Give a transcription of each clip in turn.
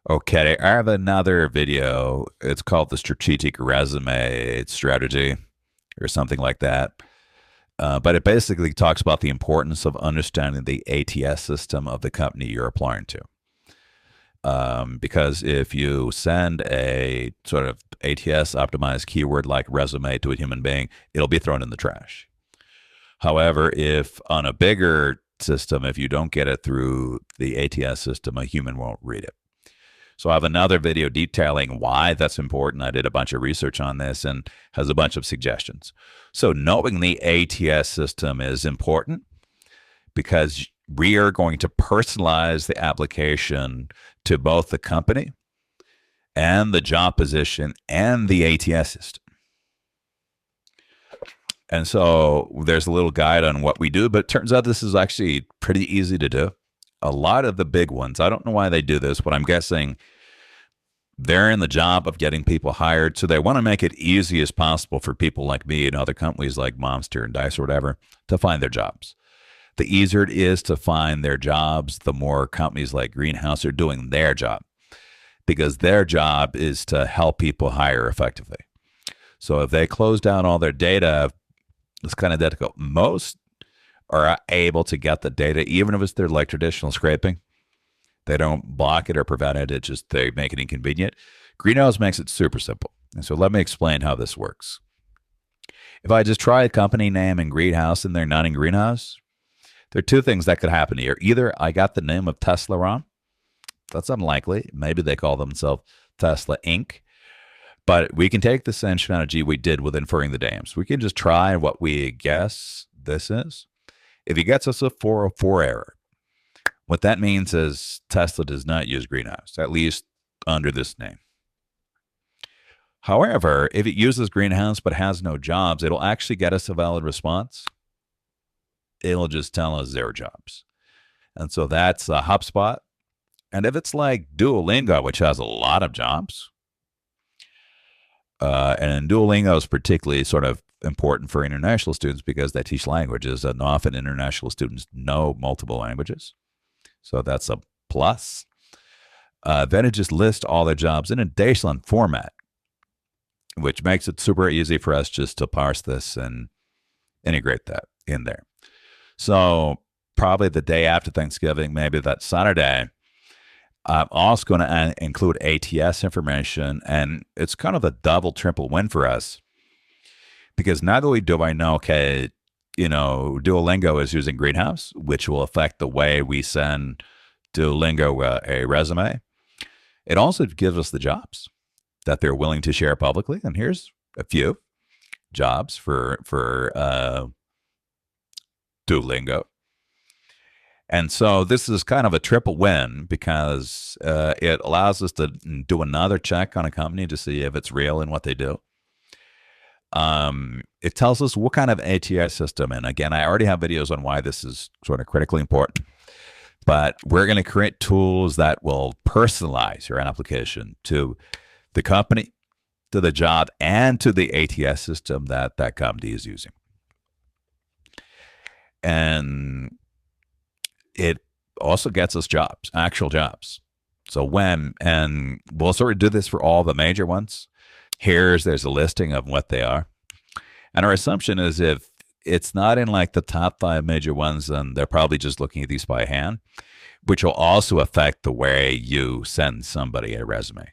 Okay, I have another video. It's called the Strategic Resume Strategy or something like that. But it basically talks about the importance of understanding the ATS system of the company you're applying to. Because if you send a sort of ATS optimized keyword like resume to a human being, it'll be thrown in the trash. However, if on a bigger system, if you don't get it through the ATS system, a human won't read it. So I have another video detailing why that's important. I did a bunch of research on this and has a bunch of suggestions. So knowing the ATS system is important because we are going to personalize the application to both the company and the job position and the ATS system. And so there's a little guide on what we do, but it turns out this is actually pretty easy to do. A lot of the big ones, I don't know why they do this, but I'm guessing they're in the job of getting people hired. So they want to make it easy as possible for people like me and other companies like Monster and Dice or whatever to find their jobs. The easier it is to find their jobs, the more companies like Greenhouse are doing their job because their job is to help people hire effectively. So if they close down all their data, it's kind of difficult. Most are able to get the data, even if it's their like traditional scraping. They don't block it or prevent it. It just they make it inconvenient. Greenhouse makes it super simple. And so let me explain how this works. If I just try a company name in Greenhouse and they're not in Greenhouse, there are two things that could happen here. Either I got the name of Tesla wrong. That's unlikely. Maybe they call themselves Tesla Inc. But we can take the same strategy we did with inferring the names. We can just try what we guess this is. If it gets us a 404 error, what that means is Tesla does not use Greenhouse, at least under this name. However, if it uses Greenhouse but has no jobs, it'll actually get us a valid response. It'll just tell us 0 jobs. And so that's HubSpot. And if it's like Duolingo, which has a lot of jobs, and Duolingo is particularly sort of important for international students because they teach languages, and often international students know multiple languages. So that's a plus. Then it just lists all the jobs in a JSON format, which makes it super easy for us just to parse this and integrate that in there. So probably the day after Thanksgiving, maybe that Saturday, I'm also going to include ATS information, and it's kind of a double, triple win for us because not only do I know, okay, Duolingo is using Greenhouse, which will affect the way we send Duolingo a resume. It also gives us the jobs that they're willing to share publicly, and here's a few jobs for Duolingo. And so this is kind of a triple win because it allows us to do another check on a company to see if it's real in what they do. It tells us what kind of ATS system. And again, I already have videos on why this is sort of critically important. But we're going to create tools that will personalize your application to the company, to the job, and to the ATS system that that company is using. And it also gets us jobs, actual jobs. So and we'll sort of do this for all the major ones. There's a listing of what they are. And our assumption is if it's not in like the top 5 major ones, then they're probably just looking at these by hand, which will also affect the way you send somebody a resume.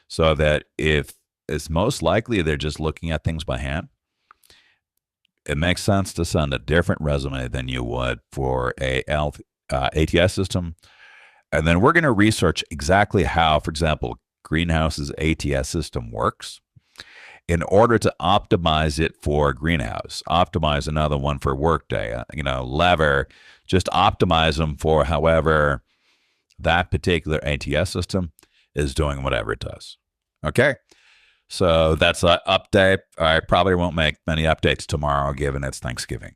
So that if it's most likely they're just looking at things by hand, it makes sense to send a different resume than you would for a ATS system. And then we're going to research exactly how, for example, Greenhouse's ATS system works in order to optimize it for Greenhouse. Optimize another one for Workday, Lever, just optimize them for however that particular ATS system is doing whatever it does. Okay? So that's an update. I probably won't make many updates tomorrow given it's Thanksgiving.